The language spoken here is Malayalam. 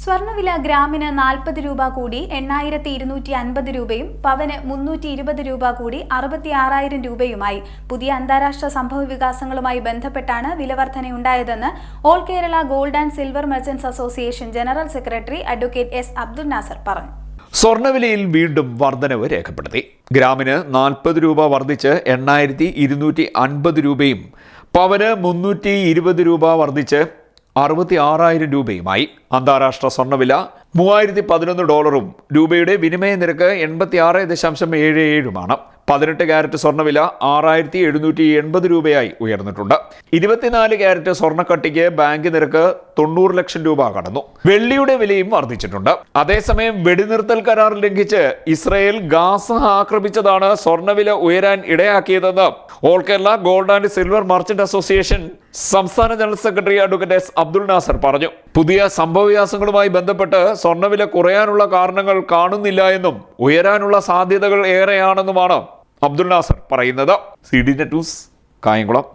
സ്വർണ്ണവില ഗ്രാമിന് 40 രൂപ കൂടി 8,250 രൂപയും പവന് 320 രൂപ കൂടി 66,000 രൂപയുമായി. പുതിയ അന്താരാഷ്ട്ര സംഭവ വികാസങ്ങളുമായി ബന്ധപ്പെട്ടാണ് വിലവർധനയുണ്ടായതെന്ന് all Kerala gold and silver merchants association general secretary advocate S Abdul Nasar പറഞ്ഞു. സ്വർണ്ണവിലയിൽ വീണ്ടും വർധനവ് രേഖപ്പെടുത്തി. ഗ്രാമിന് 40 രൂപ വർദ്ധിച്ച് 8,250 രൂപയും പവന് 320 രൂപ വർദ്ധിച്ച് 66,000 രൂപയുമായി. അന്താരാഷ്ട്ര സ്വർണ്ണവില $3,011 രൂപയുടെ വിനിമയ നിരക്ക് 86.77 18 ക്യാരറ്റ് സ്വർണ്ണവില 6,780 രൂപയായി ഉയർന്നിട്ടുണ്ട്. 24 ക്യാരറ്റ് സ്വർണ്ണക്കട്ടിക്ക് ബാങ്ക് നിരക്ക് 90 ലക്ഷം രൂപ കടന്നു. വെള്ളിയുടെ വിലയും വർദ്ധിച്ചിട്ടുണ്ട്. അതേസമയം വെടിനിർത്തൽ കരാർ ലംഘിച്ച് ഇസ്രയേൽ ഗാസ ആക്രമിച്ചതാണ് സ്വർണ്ണവില ഉയരാൻ ഇടയാക്കിയതെന്ന് all Kerala gold and silver merchant association സംസ്ഥാന general secretary advocate S Abdul Nasar പറഞ്ഞു. പുതിയ സംഭവവികാസങ്ങളുമായി ബന്ധപ്പെട്ട് സ്വർണ്ണവില കുറയാനുള്ള കാരണങ്ങൾ കാണുന്നില്ല എന്നും ഉയരാനുള്ള സാധ്യതകൾ ഏറെയാണെന്നുമാണ് അബ്ദുൽ നാസർ പറയുന്നത്. CDNet news, Kayamkulam.